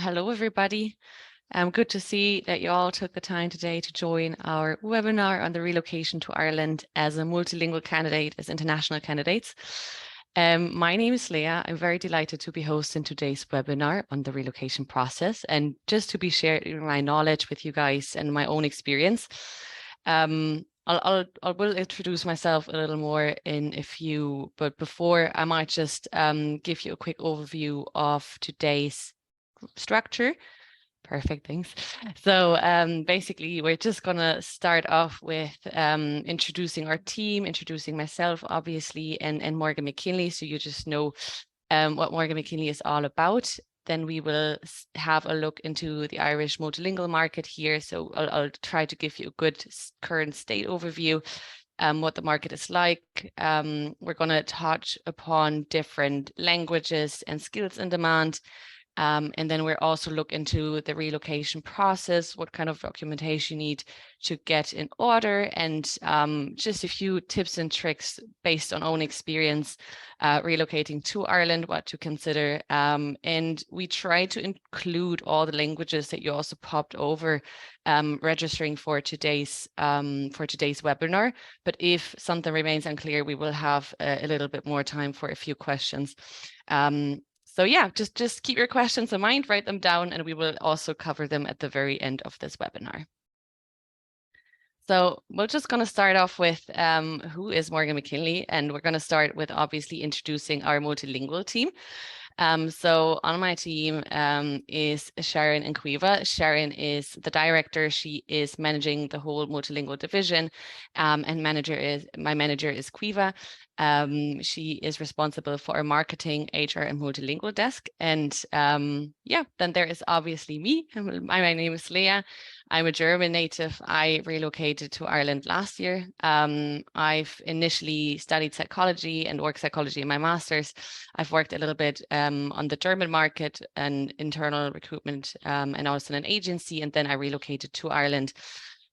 Hello, everybody. Good to see that you all took the time today to join our webinar on the relocation to Ireland as a multilingual candidate, as international candidates. My name is Leah. I'm very delighted to be hosting today's webinar on the relocation process and just to be sharing my knowledge with you guys and my own experience. I will introduce myself a little more in a few, but before I might just give you a quick overview of today's structure. Perfect, thanks. So basically, we're just going to start off with introducing our team, introducing myself, obviously, and Morgan McKinley. So you just know what Morgan McKinley is all about. Then we will have a look into the Irish multilingual market here. So I'll try to give you a good current state overview. What the market is like. We're going to touch upon different languages and skills in demand. And then we'll also look into the relocation process, what kind of documentation you need to get in order, and just a few tips and tricks based on own experience relocating to Ireland, what to consider. And we try to include all the languages that you also popped over registering for today's webinar. But if something remains unclear, we will have a little bit more time for a few questions. So yeah, just keep your questions in mind, write them down, and we will also cover them at the very end of this webinar. So we're just going to start off with who is Morgan McKinley, and we're going to start with obviously introducing our multilingual team. So on my team is Sharon and Quiva. Sharon is the director. She is managing the whole multilingual division, and my manager is Quiva. She is responsible for our marketing, HR, and multilingual desk. And yeah, then there is obviously me. My name is Leah. I'm a German native. I relocated to Ireland last year. I've initially studied psychology and work psychology in my master's. I've worked a little bit on the German market and internal recruitment, and also in an agency. And then I relocated to Ireland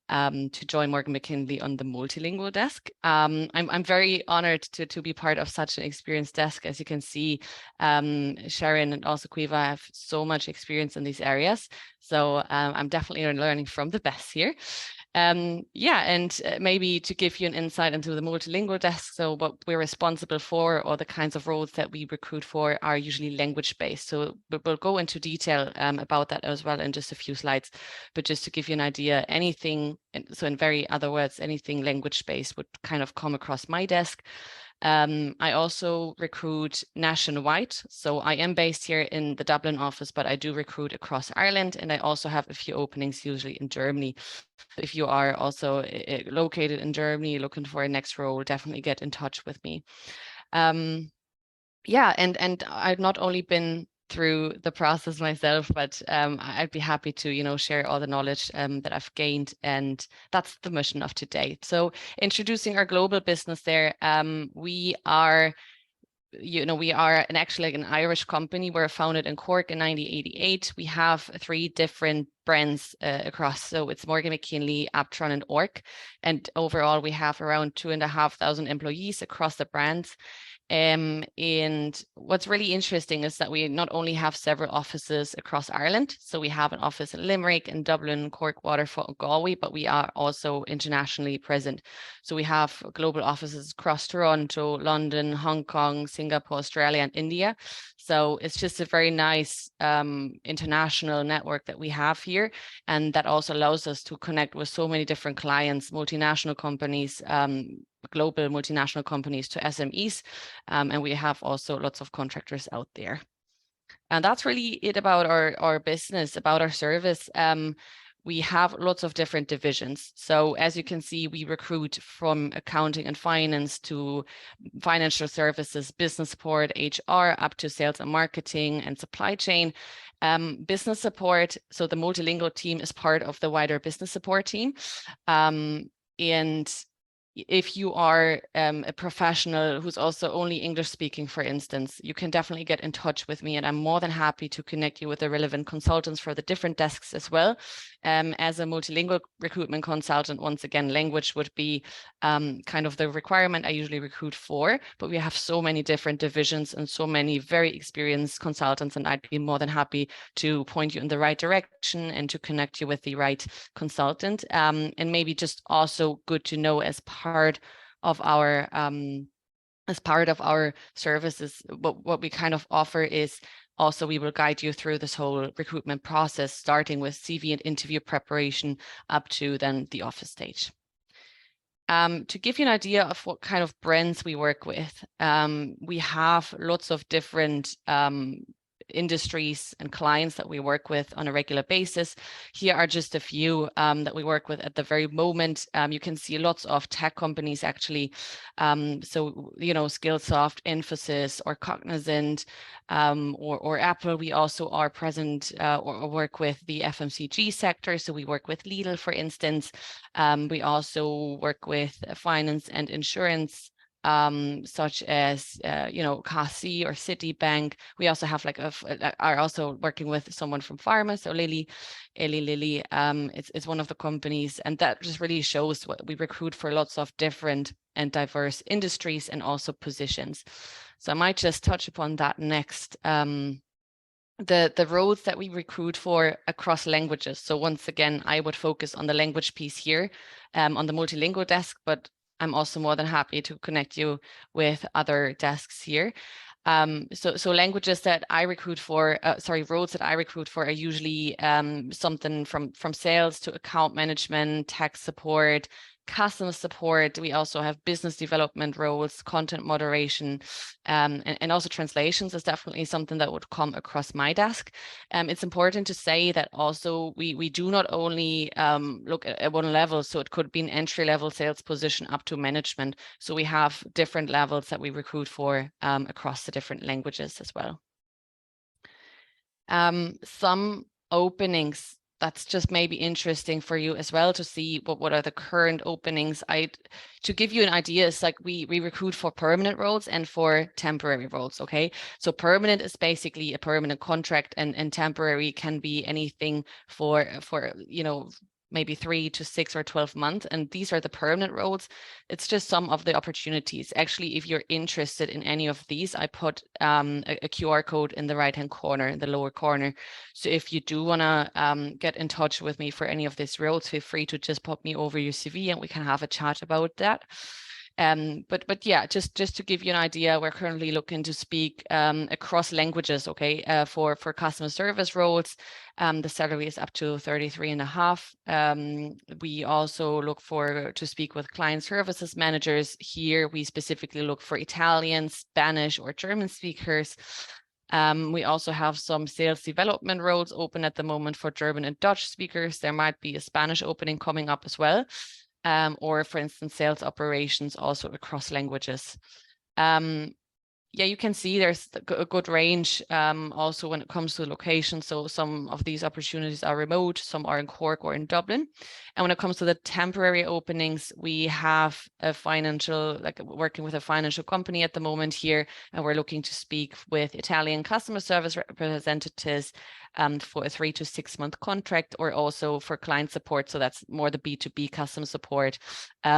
to join Morgan McKinley on the multilingual desk. I'm very honored to be part of such an experienced desk. As you can see, Sharon and also Quiva have so much experience in these areas. So I'm definitely learning from the best here. Yeah, and maybe to give you an insight into the multilingual desk, so what we're responsible for or the kinds of roles that we recruit for are usually language-based. So we'll go into detail about that as well in just a few slides, but just to give you an idea, anything, so in very other words, anything language-based would kind of come across my desk. I also recruit nationwide. So I am based here in the Dublin office, but I do recruit across Ireland, and I also have a few openings usually in Germany. If you are also located in Germany, looking for a next role, definitely get in touch with me. Yeah, and I've not only been through the process myself, but I'd be happy to, share all the knowledge that I've gained, and that's the mission of today. So introducing our global business there, we are actually an Irish company. We're founded in Cork in 1988. We have 3 different brands across. So it's Morgan McKinley, Aptron, and Orc. And overall, we have around 2,500 employees across the brands. And what's really interesting is that we not only have several offices across Ireland, so we have an office in Limerick, in Dublin, Cork, Waterford, and Galway, but we are also internationally present. So we have global offices across Toronto, London, Hong Kong, Singapore, Australia, and India. So it's just a very nice international network that we have here. And that also allows us to connect with so many different clients, multinational companies, global multinational companies to SMEs. And we have also lots of contractors out there. And that's really it about our business, about our service. We have lots of different divisions. So as you can see, we recruit from accounting and finance to financial services, business support, HR, up to sales and marketing and supply chain. Business support, so the multilingual team is part of the wider business support team. And if you are a professional who's also only English speaking, for instance, you can definitely get in touch with me, and I'm more than happy to connect you with the relevant consultants for the different desks as well. As a multilingual recruitment consultant, once again, language would be kind of the requirement I usually recruit for, but we have so many different divisions and so many very experienced consultants, and I'd be more than happy to point you in the right direction and to connect you with the right consultant. And maybe just also good to know as part of our services, what we kind of offer is also we will guide you through this whole recruitment process, starting with CV and interview preparation up to then the offer stage. To give you an idea of what kind of brands we work with, we have lots of different industries and clients that we work with on a regular basis. Here are just a few that we work with at the very moment. You can see lots of tech companies actually. So, you know, Skillsoft, Infosys, or Cognizant, or Apple. We also are present or work with the FMCG sector. So we work with Lidl, for instance. We also work with finance and insurance, such as, you know, Kasi or Citibank. We also have are also working with someone from pharma. So Eli Lilly, it's one of the companies, and that just really shows what we recruit for lots of different and diverse industries and also positions. So I might just touch upon that next. The roles that we recruit for across languages. So once again, I would focus on the language piece here on the multilingual desk, but I'm also more than happy to connect you with other desks here. So languages that I recruit for, roles that I recruit for are usually something from sales to account management, tech support, customer support. We also have business development roles, content moderation, and also translations is definitely something that would come across my desk. It's important to say that also we do not only look at one level, so it could be an entry-level sales position up to management. So we have different levels that we recruit for across the different languages as well. Some openings that's just maybe interesting for you as well to see what are the current openings. To give you an idea, it's like we recruit for permanent roles and for temporary roles. Okay, so permanent is basically a permanent contract, and temporary can be anything for you know, maybe 3 to 6 or 12 months. And these are the permanent roles. It's just some of the opportunities. Actually, if you're interested in any of these, I put a QR code in the right-hand corner, in the lower corner. So if you do want to get in touch with me for any of these roles, feel free to just pop me over your CV and we can have a chat about that. But yeah, just to give you an idea, we're currently looking to speak across languages, okay, for customer service roles. The salary is up to 33.5. We also look to speak with client services managers. Here, we specifically look for Italian, Spanish, or German speakers. We also have some sales development roles open at the moment for German and Dutch speakers. There might be a Spanish opening coming up as well. Or for instance, sales operations also across languages. Yeah, you can see there's a good range also when it comes to location. So some of these opportunities are remote, some are in Cork or in Dublin. And when it comes to the temporary openings, we have working with a financial company at the moment here, and we're looking to speak with Italian customer service representatives for a 3 to 6 month contract, or also for client support. So that's more the B2B customer support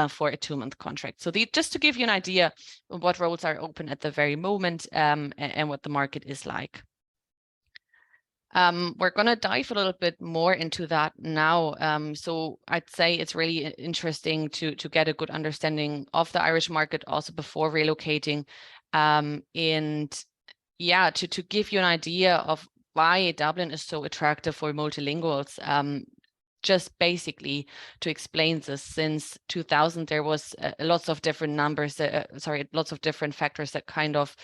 for a 2-month contract. So just to give you an idea of what roles are open at the very moment and what the market is like. We're going to dive a little bit more into that now. So I'd say it's really interesting to get a good understanding of the Irish market also before relocating. And yeah, to give you an idea of why Dublin is so attractive for multilinguals. Just basically to explain this, since 2000 there was lots of different lots of different factors that kind of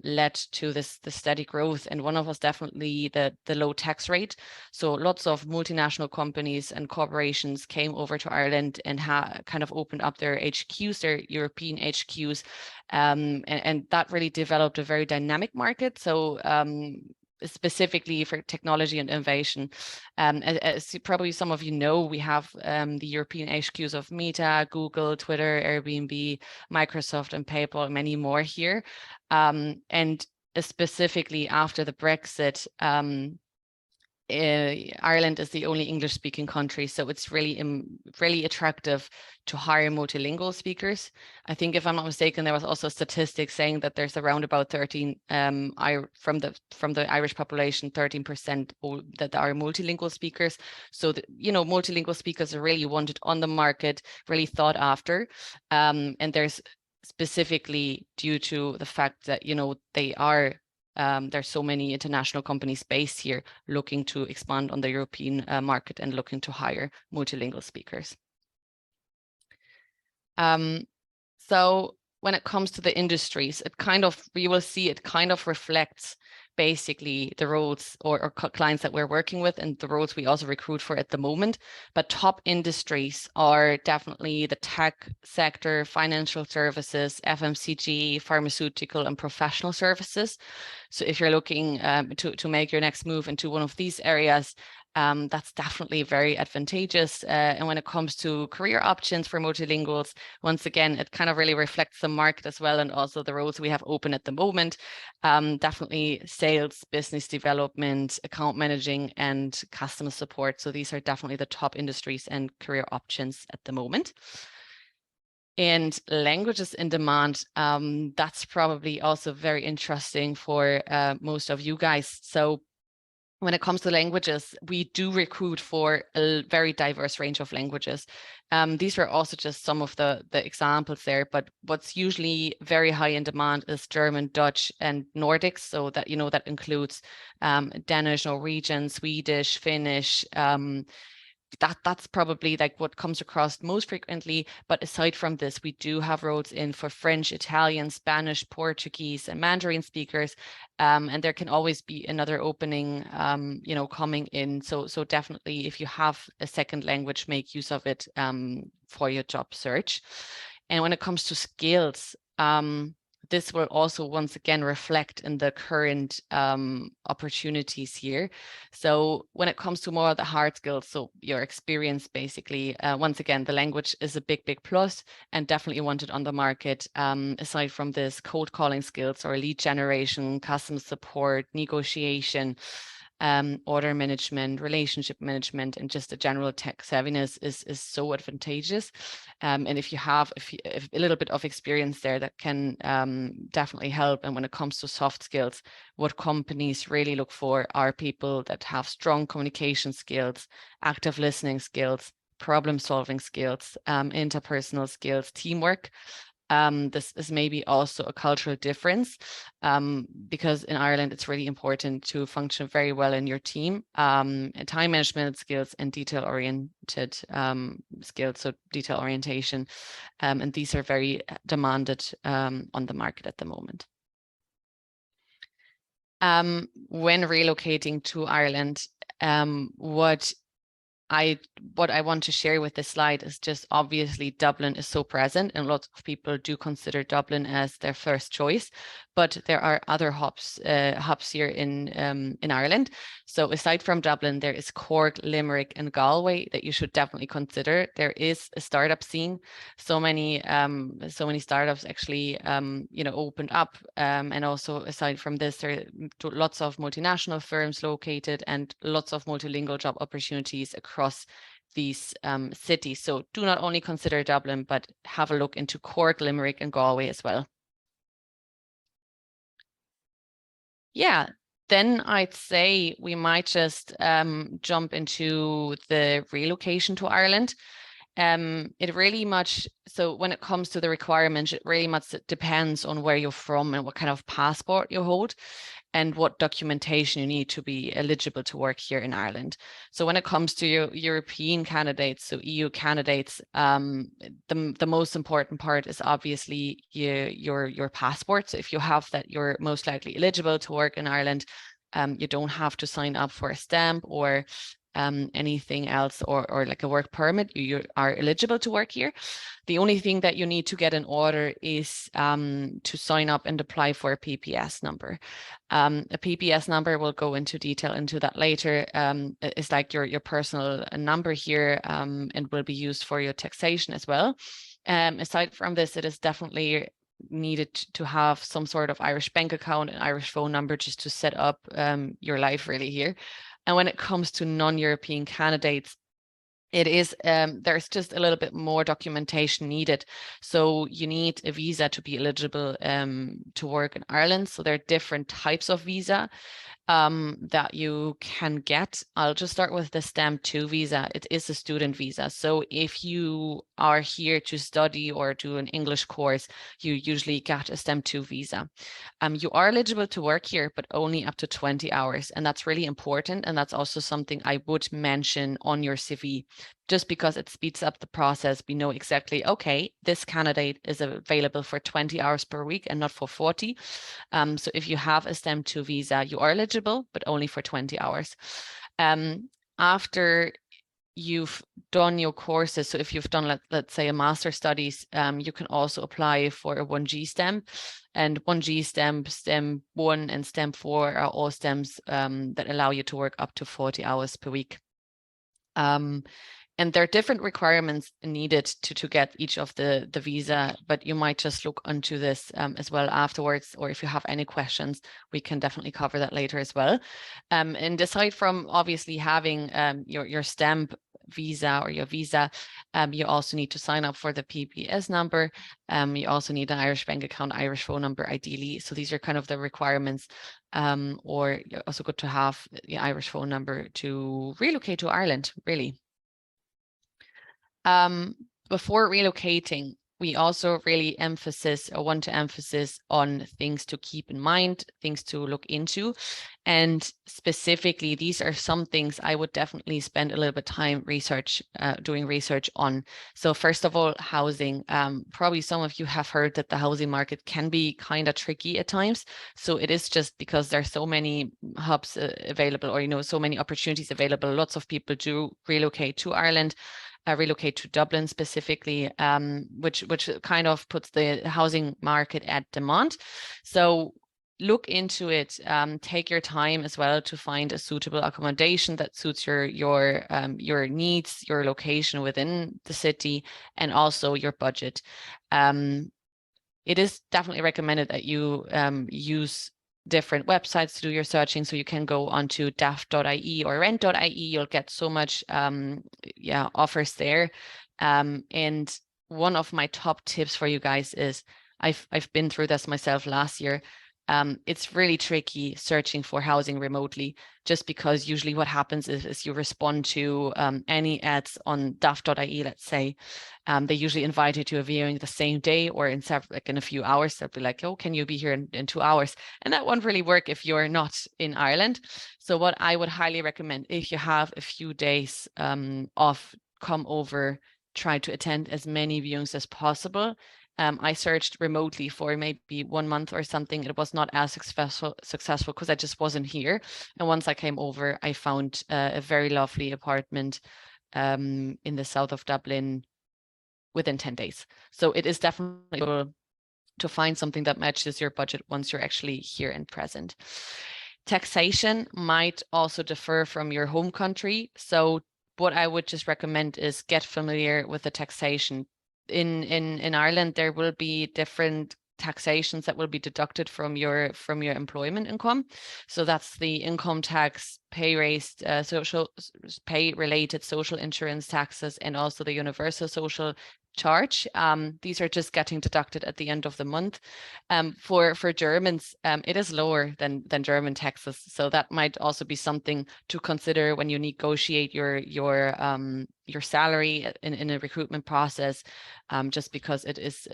led to the steady growth, and one of us definitely the low tax rate. So lots of multinational companies and corporations came over to Ireland and kind of opened up their HQs, their European HQs, and that really developed a very dynamic market. So specifically for technology and innovation. As probably some of you know, we have the European HQs of Meta, Google, Twitter, Airbnb, Microsoft, and PayPal, and many more here. And specifically after the Brexit, Ireland is the only English-speaking country, so it's really attractive to hire multilingual speakers. I think, if I'm not mistaken, there was also statistics saying that there's around about 13 from the Irish population, 13% that are multilingual speakers. So multilingual speakers are really wanted on the market, really thought after, and there's specifically due to the fact that they are. There's so many international companies based here looking to expand on the European market and looking to hire multilingual speakers. So when it comes to the industries, you will see it kind of reflects basically the roles or clients that we're working with and the roles we also recruit for at the moment. But top industries are definitely the tech sector, financial services, FMCG, pharmaceutical, and professional services. So if you're looking to make your next move into one of these areas, that's definitely very advantageous. And when it comes to career options for multilinguals, once again, it kind of really reflects the market as well, and also the roles we have open at the moment. Definitely sales, business development, account managing, and customer support. So these are definitely the top industries and career options at the moment. And languages in demand, that's probably also very interesting for most of you guys. So when it comes to languages, we do recruit for a very diverse range of languages. These are also just some of the examples there, but what's usually very high in demand is German, Dutch, and Nordics. So that, that includes Danish, Norwegian, Swedish, Finnish, that's probably like what comes across most frequently. But aside from this, we do have roles in for French, Italian, Spanish, Portuguese, and Mandarin speakers. And there can always be another opening, coming in. So definitely, if you have a second language, make use of it for your job search. And when it comes to skills, this will also once again reflect in the current opportunities here. So when it comes to more of the hard skills, so your experience basically, once again, the language is a big plus and definitely wanted on the market. Aside from this, cold calling skills or lead generation, customer support, negotiation, order management, relationship management, and just a general tech savviness is so advantageous. And if you have if a little bit of experience there, that can definitely help. And when it comes to soft skills, what companies really look for are people that have strong communication skills, active listening skills, problem solving skills, interpersonal skills, teamwork. This is maybe also a cultural difference because in Ireland, it's really important to function very well in your team. And time management skills and detail-oriented skills, so detail orientation. And these are very demanded on the market at the moment. When relocating to Ireland, what I want to share with this slide is just obviously Dublin is so present, and lots of people do consider Dublin as their first choice, but there are other hubs here in Ireland. So aside from Dublin, there is Cork, Limerick, and Galway that you should definitely consider. There is a startup scene. So many startups actually opened up, and also aside from this, there are lots of multinational firms located and lots of multilingual job opportunities across these cities. So do not only consider Dublin, but have a look into Cork, Limerick, and Galway as well. Yeah, then I'd say we might just jump into the relocation to Ireland. It really much, so when it comes to the requirements, it really much depends on where you're from and what kind of passport you hold and what documentation you need to be eligible to work here in Ireland. So when it comes to your European candidates, so EU candidates, the most important part is obviously your passport. So if you have that, you're most likely eligible to work in Ireland. You don't have to sign up for a stamp or anything else, or like a work permit, you are eligible to work here. The only thing that you need to get in order is to sign up and apply for a PPS number. A PPS number, we'll go into detail into that later. It's like your personal number here, and will be used for your taxation as well. Aside from this, it is definitely needed to have some sort of Irish bank account and Irish phone number just to set up your life really here. And when it comes to non-European candidates, it is there's just a little bit more documentation needed. So you need a visa to be eligible to work in Ireland. So there are different types of visa that you can get. I'll just start with the Stamp 2 visa. It is a student visa. So if you are here to study or do an English course, you usually get a Stamp 2 visa. You are eligible to work here, but only up to 20 hours. And that's really important. And that's also something I would mention on your CV, just because it speeds up the process. We know exactly, okay, this candidate is available for 20 hours per week and not for 40. So if you have a Stamp 2 visa, you are eligible, but only for 20 hours. After you've done your courses, so if you've done, let's say, a master's studies, you can also apply for a 1G stamp. And 1G stamp, stamp 1 and stamp 4 are all stamps that allow you to work up to 40 hours per week. And there are different requirements needed to get each of the visa, but you might just look into this as well afterwards, or if you have any questions, we can definitely cover that later as well. And aside from obviously having your stamp visa or your visa, you also need to sign up for the PPS number. You also need an Irish bank account, Irish phone number, ideally. So these are kind of the requirements. Or also good to have the Irish phone number to relocate to Ireland, really. Before relocating, we also really want to emphasize on things to keep in mind, things to look into. And specifically, these are some things I would definitely spend a little bit of time doing research on. So first of all, housing. Probably some of you have heard that the housing market can be kind of tricky at times. So it is just because there's so many hubs available, or so many opportunities available. Lots of people do relocate to Ireland. Relocate to Dublin specifically, which kind of puts the housing market at demand. So look into it. Take your time as well to find a suitable accommodation that suits your needs, your location within the city, and also your budget. It is definitely recommended that you use different websites to do your searching. So you can go onto daft.ie or rent.ie. You'll get so much offers there. And one of my top tips for you guys is, I've been through this myself last year. It's really tricky searching for housing remotely, just because usually what happens is you respond to any ads on daft.ie, let's say. They usually invite you to a viewing the same day or in a few hours. They'll be like, oh, can you be here in 2 hours? And that won't really work if you're not in Ireland. So what I would highly recommend, if you have a few days off, come over, try to attend as many viewings as possible. I searched remotely for maybe 1 month or something. It was not as successful because I just wasn't here. And once I came over, I found a very lovely apartment in the south of Dublin within 10 days. So it is definitely able to find something that matches your budget once you're actually here and present. Taxation might also differ from your home country. So what I would just recommend is get familiar with the taxation. In Ireland, there will be different taxations that will be deducted from your employment income. So that's the income tax, pay-related social insurance taxes, and also the universal social charge. These are just getting deducted at the end of the month. For Germans, it is lower than German taxes, so that might also be something to consider when you negotiate your salary in a recruitment process, just because it is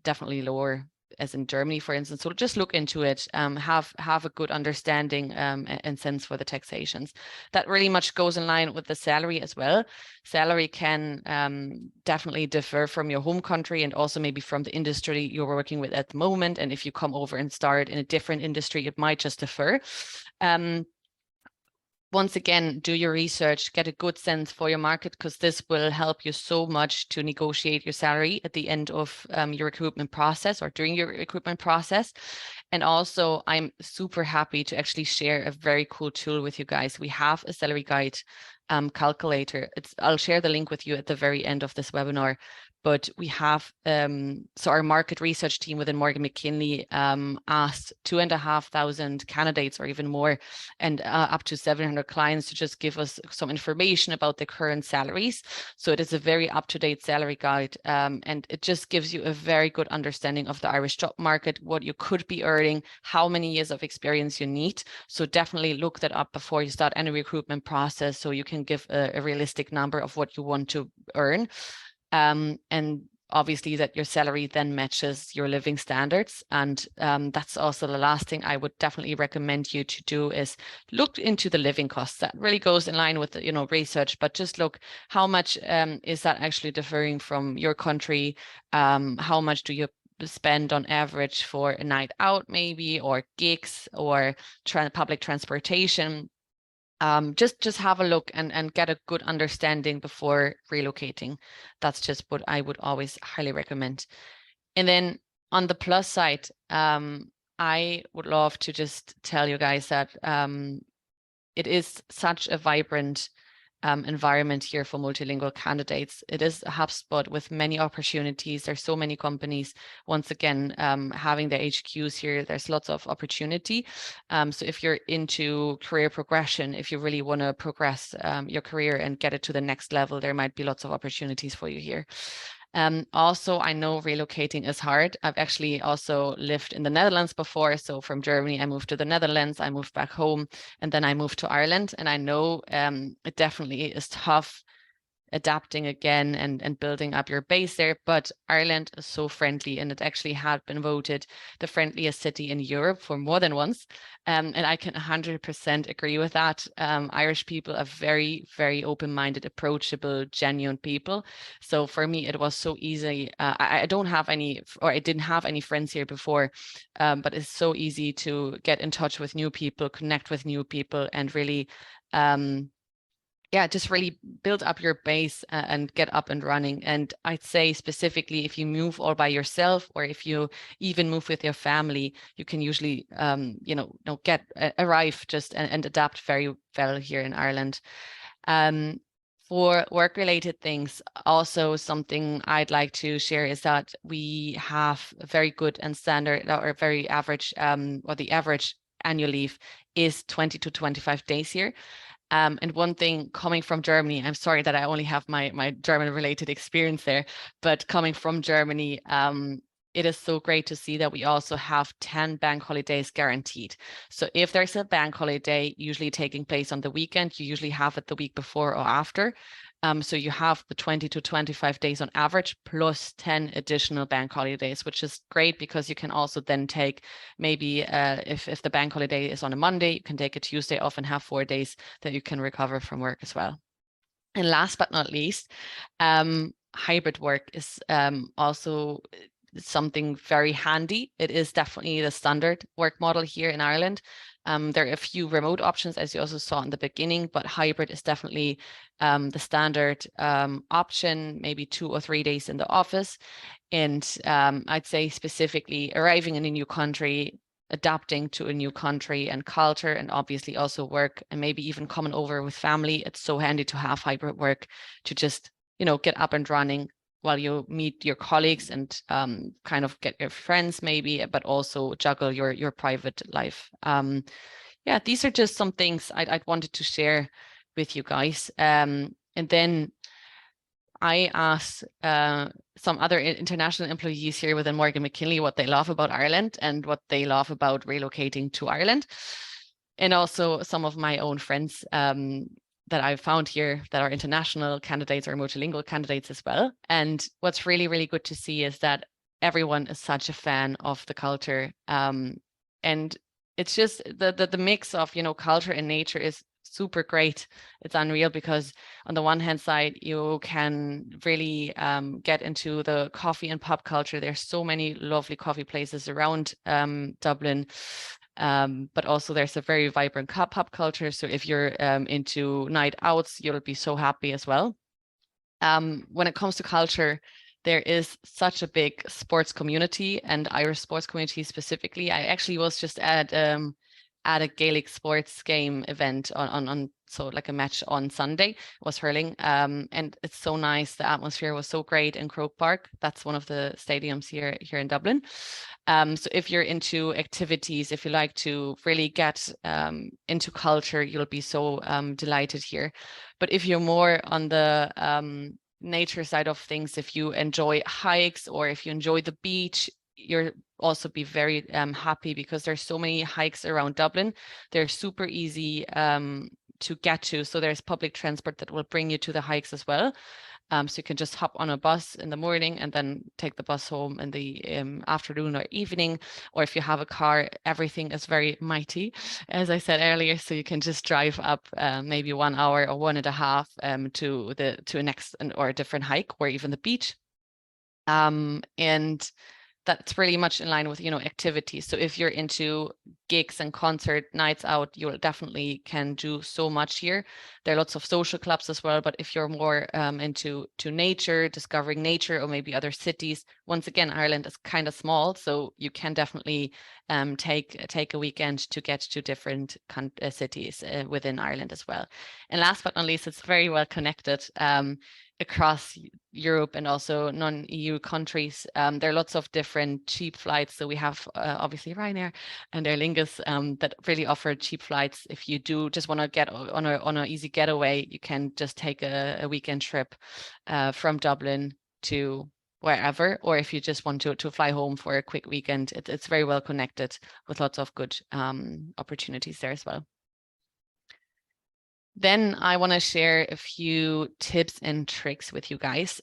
definitely lower as in Germany, for instance. So just look into it, have a good understanding and sense for the taxations. That really much goes in line with the salary as well. Salary can definitely differ from your home country and also maybe from the industry you're working with at the moment. And if you come over and start in a different industry, it might just differ. once again, do your research, get a good sense for your market, because this will help you so much to negotiate your salary at the end of your recruitment process or during your recruitment process. And also, I'm super happy to actually share a very cool tool with you guys. We have a salary guide calculator. I'll share the link with you at the very end of this webinar. But we have, so our market research team within Morgan McKinley asked 2,500 candidates or even more, and up to 700 clients to just give us some information about the current salaries. So it is a very up-to-date salary guide, and it just gives you a very good understanding of the Irish job market, what you could be earning, how many years of experience you need. So definitely look that up before you start any recruitment process, so you can give a realistic number of what you want to earn. And obviously that your salary then matches your living standards. And that's also the last thing I would definitely recommend you to do, is look into the living costs. That really goes in line with the, research, but just look how much is that actually differing from your country. How much do you spend on average for a night out maybe, or gigs, or public transportation. Just have a look and get a good understanding before relocating. That's just what I would always highly recommend. And then on the plus side, I would love to just tell you guys that it is such a vibrant environment here for multilingual candidates. It is a hubspot with many opportunities. There's so many companies, once again, having their HQs here. There's lots of opportunity. So if you're into career progression, if you really want to progress your career and get it to the next level, there might be lots of opportunities for you here. Also, I know relocating is hard. I've actually also lived in the Netherlands before. So from Germany, I moved to the Netherlands, I moved back home, and then I moved to Ireland. And I know it definitely is tough adapting again and building up your base there. But Ireland is so friendly, and it actually had been voted the friendliest city in Europe for more than once. And I can 100% agree with that. Irish people are very, very open-minded, approachable, genuine people. So for me, it was so easy. I don't have any, or I didn't have any friends here before, but it's so easy to get in touch with new people, connect with new people, and really just really build up your base and get up and running. And I'd say specifically, if you move all by yourself, or if you even move with your family, you can usually, arrive just and adapt very well here in Ireland. For work-related things, also something I'd like to share is that we have a very good and standard, or very average, or the average annual leave is 20 to 25 days here. And one thing, coming from Germany, I'm sorry that I only have my German-related experience there, but coming from Germany, it is so great to see that we also have 10 bank holidays guaranteed. So if there's a bank holiday usually taking place on the weekend, you usually have it the week before or after. So you have the 20 to 25 days on average, plus 10 additional bank holidays, which is great, because you can also then take maybe if the bank holiday is on a Monday, you can take a Tuesday off and have 4 days that you can recover from work as well. And last but not least, hybrid work is also something very handy. It is definitely the standard work model here in Ireland. There are a few remote options, as you also saw in the beginning, but hybrid is definitely the standard option, maybe 2 or 3 days in the office. And I'd say specifically arriving in a new country, adapting to a new country and culture, and obviously also work, and maybe even coming over with family. It's so handy to have hybrid work to just, get up and running while you meet your colleagues and kind of get your friends maybe, but also juggle your private life. These are just some things I'd wanted to share with you guys. And then I asked some other international employees here within Morgan McKinley what they love about Ireland and what they love about relocating to Ireland. And also some of my own friends that I've found here that are international candidates or multilingual candidates as well. And what's really, really good to see is that everyone is such a fan of the culture. And it's just the mix of, culture and nature is super great. It's unreal, because on the one hand side, you can really get into the coffee and pub culture. There's so many lovely coffee places around Dublin. But also there's a very vibrant pub culture. So if you're into night outs, you'll be so happy as well. When it comes to culture, there is such a big sports community, and Irish sports community specifically. I actually was just at a Gaelic sports game event on so like a match on Sunday. It was hurling, and it's so nice. The atmosphere was so great in Croke Park. That's one of the stadiums here in Dublin. So if you're into activities, if you like to really get into culture, you'll be so delighted here. But if you're more on the nature side of things, if you enjoy hikes or if you enjoy the beach, you'll also be very happy, because there's so many hikes around Dublin. They're super easy to get to. So there's public transport that will bring you to the hikes as well. So you can just hop on a bus in the morning and then take the bus home in the afternoon or evening. Or if you have a car, everything is very mighty, as I said earlier. So you can just drive up maybe 1 hour or 1.5 to a next or a different hike, or even the beach. And that's really much in line with, activities. So if you're into gigs and concert nights out, you definitely can do so much here. There are lots of social clubs as well. But if you're more into nature, discovering nature, or maybe other cities, once again, Ireland is kind of small, so you can definitely take a weekend to get to different cities within Ireland as well. And last but not least, it's very well connected across Europe and also non-EU countries. There are lots of different cheap flights. So we have obviously Ryanair and Aer Lingus that really offer cheap flights. If you do just want to get on an easy getaway, you can just take a weekend trip from Dublin to wherever. Or if you just want to fly home for a quick weekend, it's very well connected with lots of good opportunities there as well. Then I want to share a few tips and tricks with you guys.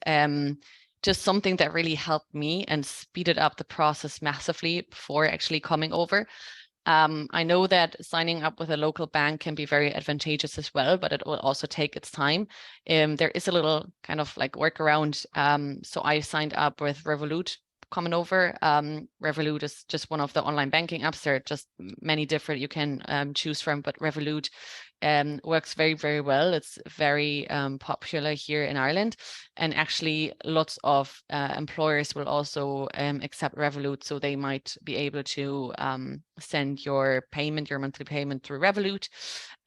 Just something that really helped me and speeded up the process massively before actually coming over. I know that signing up with a local bank can be very advantageous as well, but it will also take its time. There is a little kind of like workaround. So I signed up with Revolut coming over. Revolut is just one of the online banking apps. There are just many different you can choose from, but Revolut works very, very well. It's very popular here in Ireland, and actually lots of employers will also accept Revolut, so they might be able to send your monthly payment through Revolut,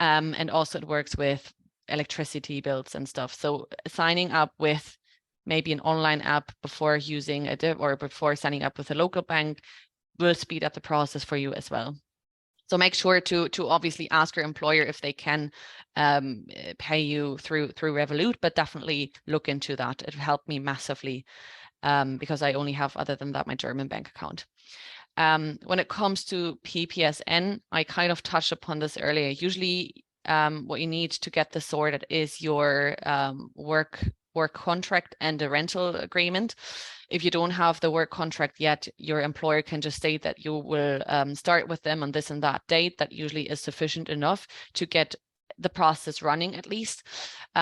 and also it works with electricity bills and stuff. So signing up with maybe an online app before using before signing up with a local bank will speed up the process for you as well. So make sure to obviously ask your employer if they can pay you through Revolut, but definitely look into that. It helped me massively because I only have, other than that, my German bank account. When it comes to PPSN, I kind of touched upon this earlier. Usually what you need to get this sorted is your work contract and a rental agreement. If you don't have the work contract yet, your employer can just state that you will start with them on this and that date. That usually is sufficient enough to get the process running at least.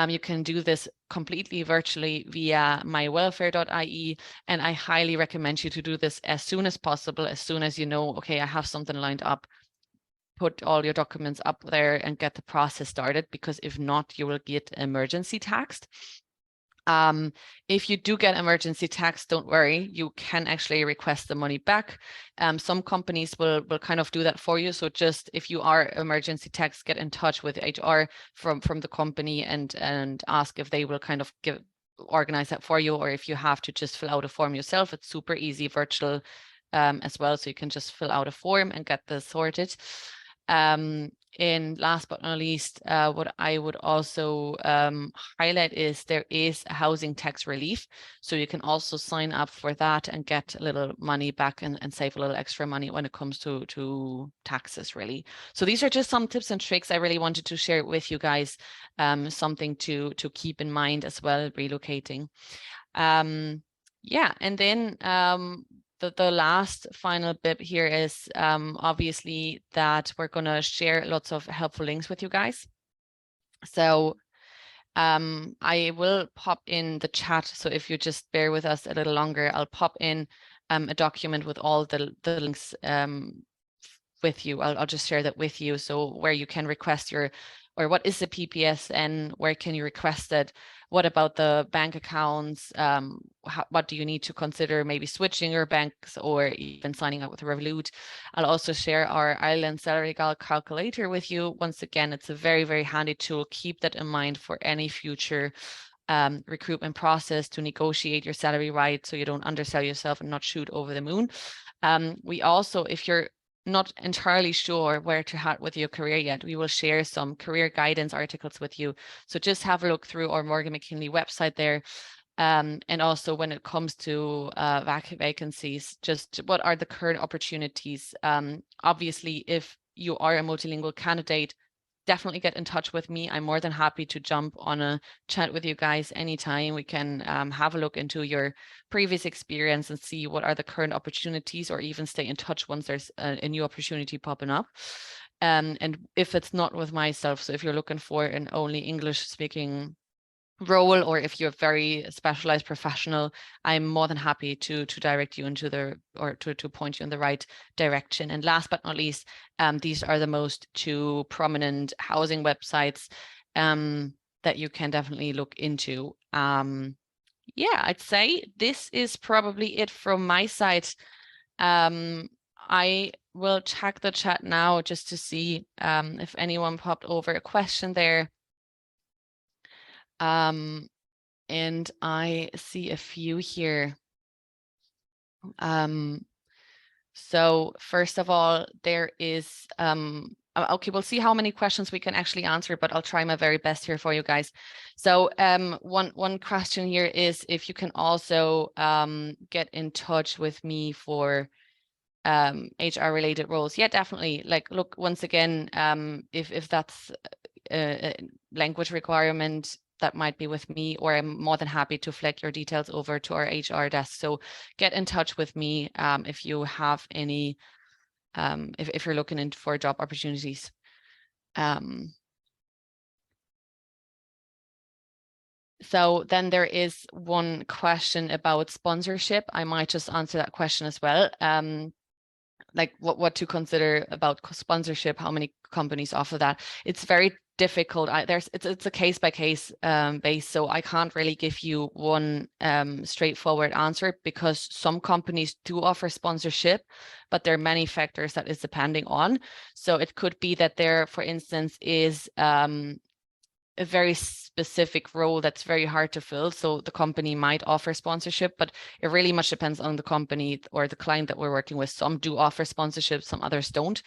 You can do this completely virtually via mywelfare.ie, and I highly recommend you to do this as soon as possible. As soon as you know, okay, I have something lined up, put all your documents up there and get the process started, because if not, you will get emergency taxed. If you do get emergency tax, don't worry, you can actually request the money back. Some companies will kind of do that for you. So just if you are emergency tax, get in touch with HR from the company and ask if they will kind of organize that for you, or if you have to just fill out a form yourself. It's super easy, virtual as well. So you can just fill out a form and get this sorted. And last but not least, what I would also highlight is there is a housing tax relief. So you can also sign up for that and get a little money back and save a little extra money when it comes to taxes, really. So these are just some tips and tricks I really wanted to share with you guys, something to keep in mind as well, relocating. Yeah, and then the last final bit here is obviously that we're going to share lots of helpful links with you guys. So I will pop in the chat. So if you just bear with us a little longer, I'll pop in a document with all the links with you. I'll just share that with you. So where you can request your, or what is the PPSN? Where can you request it? What about the bank accounts? What do you need to consider? Maybe switching your banks or even signing up with Revolut. I'll also share our Ireland salary calculator with you. Once again, it's a very, very handy tool. Keep that in mind for any future recruitment process to negotiate your salary right, so you don't undersell yourself and not shoot over the moon. We also, if you're not entirely sure where to head with your career yet, we will share some career guidance articles with you. So just have a look through our Morgan McKinley website there. And also when it comes to vacancies, just what are the current opportunities? Obviously, if you are a multilingual candidate, definitely get in touch with me. I'm more than happy to jump on a chat with you guys anytime. We can have a look into your previous experience and see what are the current opportunities, or even stay in touch once there's a new opportunity popping up. And if it's not with myself, so if you're looking for an only English speaking role, or if you're a very specialized professional, I'm more than happy to direct you into the, or to point you in the right direction. And last but not least, these are the most two prominent housing websites that you can definitely look into. Yeah, I'd say this is probably it from my side. I will check the chat now just to see if anyone popped over a question there. And I see a few here. So first of all, there is, okay, we'll see how many questions we can actually answer, but I'll try my very best here for you guys. So one question here is if you can also get in touch with me for HR related roles. Yeah, definitely. Like, look, once again, if that's a language requirement, that might be with me, or I'm more than happy to flag your details over to our HR desk. So get in touch with me if you have any, if you're looking into for job opportunities. So then there is one question about sponsorship. I might just answer that question as well. Like what to consider about sponsorship, how many companies offer that. It's very difficult. It's a case by case base, so I can't really give you one straightforward answer, because some companies do offer sponsorship, but there are many factors that is depending on. So it could be that there, for instance, is a very specific role that's very hard to fill. So the company might offer sponsorship, but it really much depends on the company or the client that we're working with. Some do offer sponsorship, some others don't.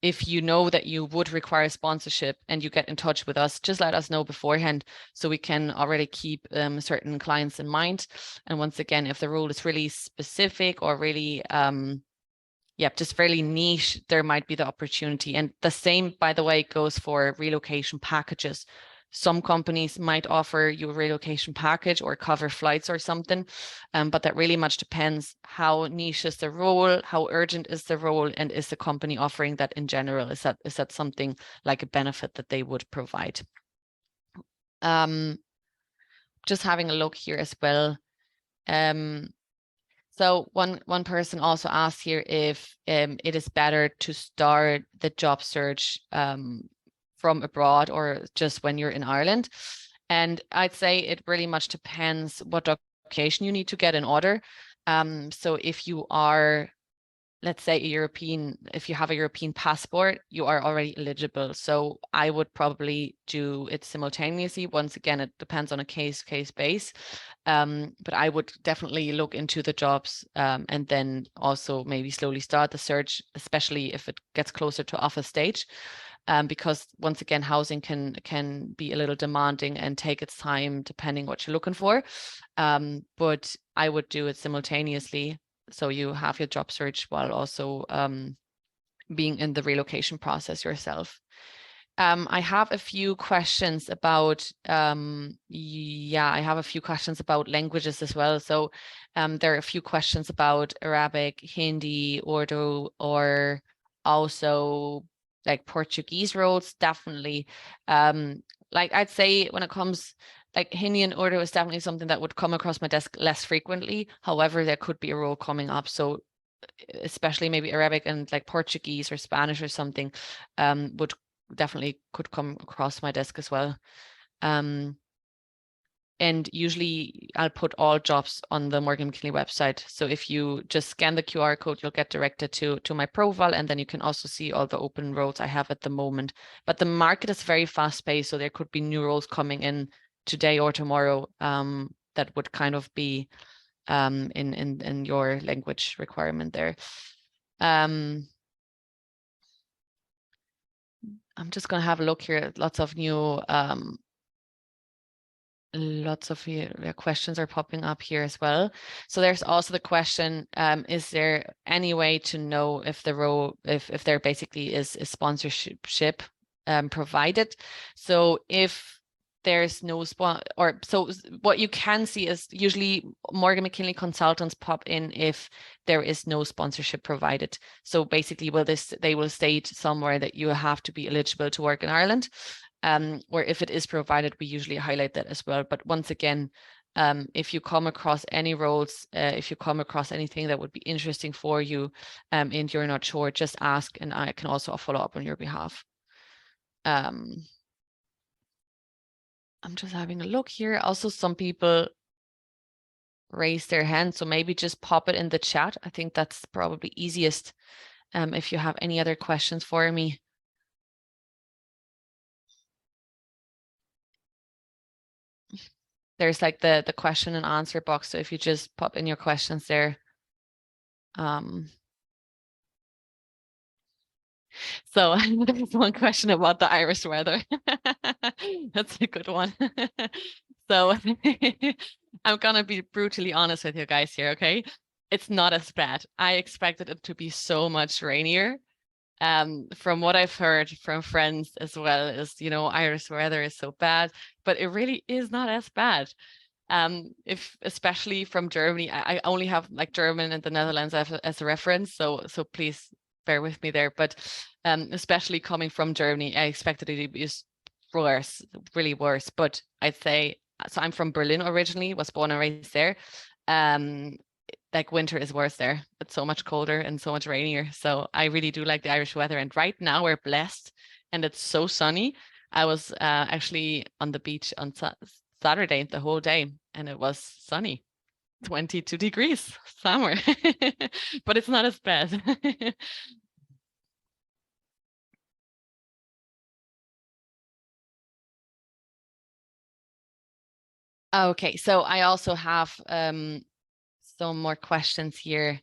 If you know that you would require sponsorship and you get in touch with us, just let us know beforehand so we can already keep certain clients in mind. And once again, if the role is really specific or really just fairly niche, there might be the opportunity. And the same, by the way, goes for relocation packages. Some companies might offer you a relocation package or cover flights or something, but that really much depends how niche is the role, how urgent is the role, and is the company offering that in general? Is that something like a benefit that they would provide? Just having a look here as well. So one person also asked here if it is better to start the job search from abroad or just when you're in Ireland. And I'd say it really much depends what documentation you need to get in order. So if you are, let's say, if you have a European passport, you are already eligible. So I would probably do it simultaneously. Once again, it depends on a case base. But I would definitely look into the jobs and then also maybe slowly start the search, especially if it gets closer to offer stage. Because once again, housing can be a little demanding and take its time depending what you're looking for. But I would do it simultaneously, so you have your job search while also being in the relocation process yourself. I have a few questions about, I have a few questions about languages as well. So there are a few questions about Arabic, Hindi, Urdu, or also like Portuguese roles. Definitely. Like I'd say when it comes, like Hindi and Urdu is definitely something that would come across my desk less frequently. However, there could be a role coming up. So especially maybe Arabic and like Portuguese or Spanish or something, would definitely could come across my desk as well. And usually I'll put all jobs on the Morgan McKinley website. So if you just scan the QR code, you'll get directed to my profile, and then you can also see all the open roles I have at the moment. But the market is very fast paced, so there could be new roles coming in today or tomorrow that would kind of be in your language requirement there. I'm just going to have a look here. Lots of new questions are popping up here as well. So there's also the question, is there any way to know if the role, if there basically is a sponsorship provided? So if there's no what you can see is usually Morgan McKinley consultants pop in if there is no sponsorship provided. So basically, they will state somewhere that you have to be eligible to work in Ireland. Or if it is provided, we usually highlight that as well. But once again, if you come across any roles, if you come across anything that would be interesting for you, and you're not sure, just ask, and I can also follow up on your behalf. I'm just having a look here. Also, some people raise their hand, so maybe just pop it in the chat. I think that's probably easiest. If you have any other questions for me. There's like the question and answer box. So if you just pop in your questions there. So there's one question about the Irish weather. That's a good one. So I'm gonna be brutally honest with you guys here, okay? It's not as bad. I expected it to be so much rainier. From what I've heard from friends as well, is, you know, Irish weather is so bad, but it really is not as bad. If especially from Germany, I only have like German and the Netherlands as a reference, so please bear with me there. But especially coming from Germany, I expected it to be worse, really worse. But I'd say, so I'm from Berlin originally, was born and raised there. Like winter is worse there. It's so much colder and so much rainier. So I really do like the Irish weather. And right now we're blessed and it's so sunny. I was actually on the beach on Saturday the whole day, and it was sunny, 22 degrees, summer, but it's not as bad. Okay, so I also have some more questions here.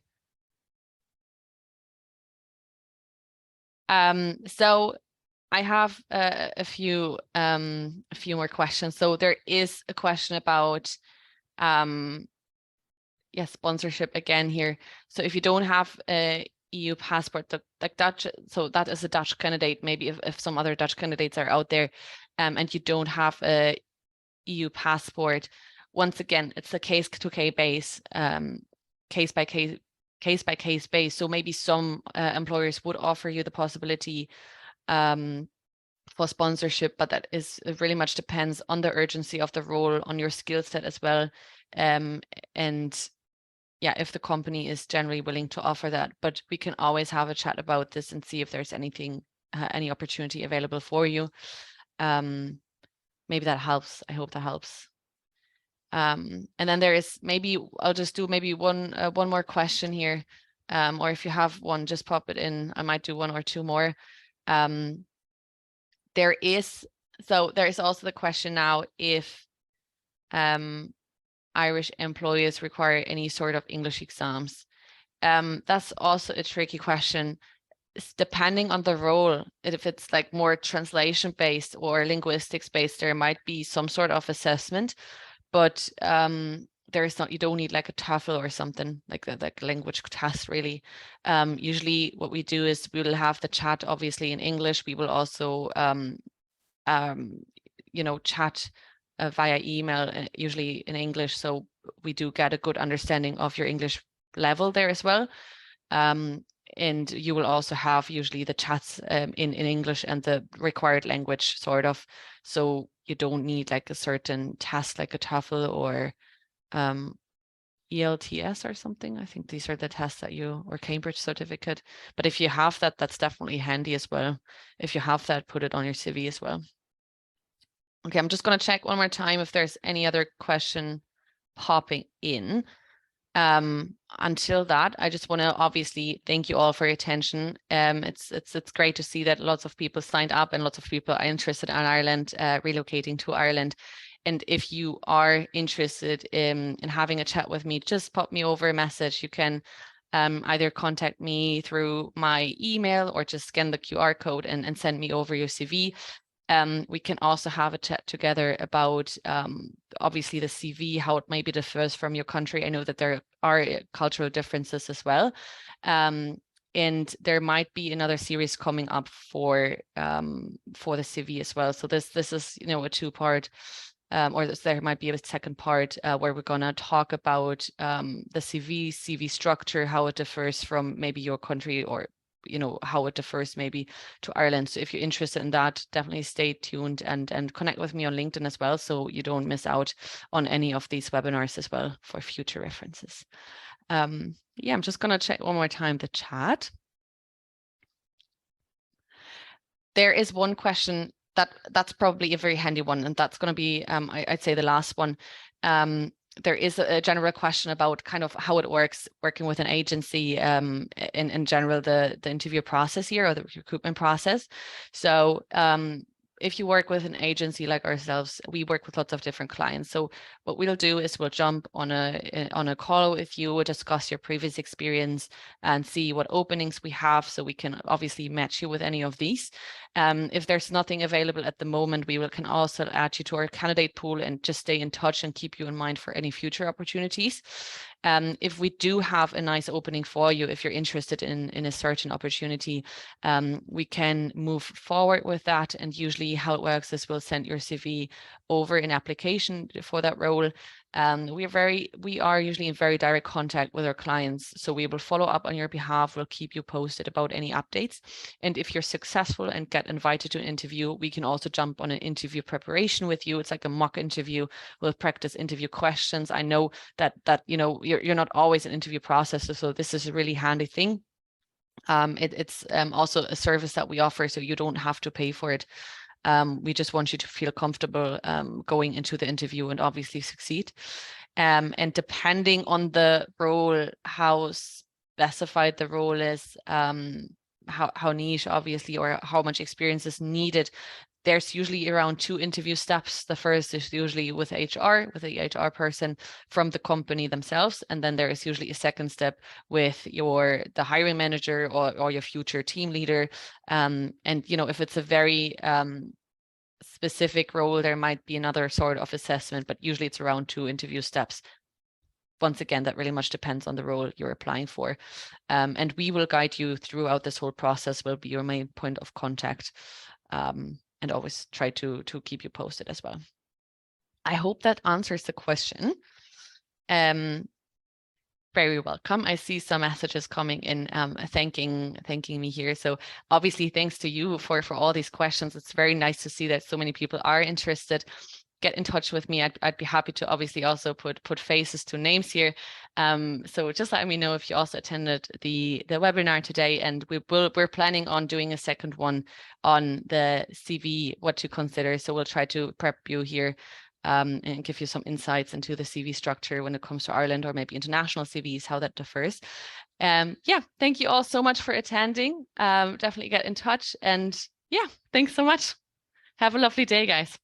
So I have a few more questions. So there is a question about sponsorship again here. So if you don't have a EU passport, like Dutch, so that is a Dutch candidate, maybe if some other Dutch candidates are out there, and you don't have a EU passport, once again, it's a case-to-case base, case by case base. So maybe some employers would offer you the possibility for sponsorship, but that is, it really much depends on the urgency of the role, on your skill set as well, and yeah, if the company is generally willing to offer that. But we can always have a chat about this and see if there's anything, any opportunity available for you. Maybe that helps. I hope that helps. And then there is, maybe I'll just do maybe one more question here, or if you have one, just pop it in. I might do one or two more. There is also the question now if Irish employees require any sort of English exams. That's also a tricky question. It's depending on the role. If it's like more translation based or linguistics based, there might be some sort of assessment, but there is not, you don't need like a TOEFL or something like that, like language test really. Usually what we do is we will have the chat obviously in English. We will also chat via email, usually in English. So we do get a good understanding of your English level there as well. And you will also have usually the chats in English and the required language sort of. So you don't need like a certain test like a TOEFL or ELTS or something. I think these are the tests that or Cambridge certificate. But if you have that, that's definitely handy as well. If you have that, put it on your CV as well. Okay, I'm just going to check one more time if there's any other question popping in. Until that, I just want to obviously thank you all for your attention. It's great to see that lots of people signed up and lots of people are interested in Ireland, relocating to Ireland. And if you are interested in having a chat with me, just pop me over a message. You can either contact me through my email or just scan the QR code and send me over your CV. We can also have a chat together about obviously the CV, how it maybe differs from your country. I know that there are cultural differences as well. And there might be another series coming up for the CV as well. So this is, you know, a two-part, or there might be a second part where we're going to talk about the CV structure, how it differs from maybe your country, or you know, how it differs maybe to Ireland. So if you're interested in that, definitely stay tuned and connect with me on LinkedIn as well, so you don't miss out on any of these webinars as well for future references. Yeah, I'm just going to check one more time the chat. There is one question that's probably a very handy one, and that's going to be, I'd say, the last one. There is a general question about kind of how it works working with an agency, in general, the interview process here, or the recruitment process. So if you work with an agency like ourselves, we work with lots of different clients. So what we'll do is we'll jump on a call with you, we'll discuss your previous experience and see what openings we have, so we can obviously match you with any of these. If there's nothing available at the moment, we can also add you to our candidate pool and just stay in touch and keep you in mind for any future opportunities. If we do have a nice opening for you, if you're interested in a certain opportunity, we can move forward with that. And usually how it works is we'll send your CV over an application for that role. We are usually in very direct contact with our clients, so we will follow up on your behalf. We'll keep you posted about any updates. And if you're successful and get invited to an interview, we can also jump on an interview preparation with you. It's like a mock interview. We'll practice interview questions. I know that you know, you're not always an interview processor, so this is a really handy thing. It's also a service that we offer, so you don't have to pay for it. We just want you to feel comfortable going into the interview and obviously succeed. And depending on the role, how specified the role is, how niche, obviously, or how much experience is needed, there's usually around 2 interview steps. The first is usually with HR, with the HR person from the company themselves. And then there is usually a second step with the hiring manager or your future team leader. And, you know, if it's a very specific role, there might be another sort of assessment, but usually it's around 2 interview steps. Once again, that really much depends on the role you're applying for. And we will guide you throughout this whole process. Will be your main point of contact. And always try to keep you posted as well. I hope that answers the question. Very welcome. I see some messages coming in thanking me here. So obviously, thanks to you for all these questions. It's very nice to see that so many people are interested. Get in touch with me. I'd be happy to obviously also put faces to names here. So just let me know if you also attended the webinar today, and we're planning on doing a second one on the CV, what to consider. So we'll try to prep you here and give you some insights into the CV structure when it comes to Ireland, or maybe international CVs, how that differs. Yeah, thank you all so much for attending. Definitely get in touch, and yeah, thanks so much. Have a lovely day, guys.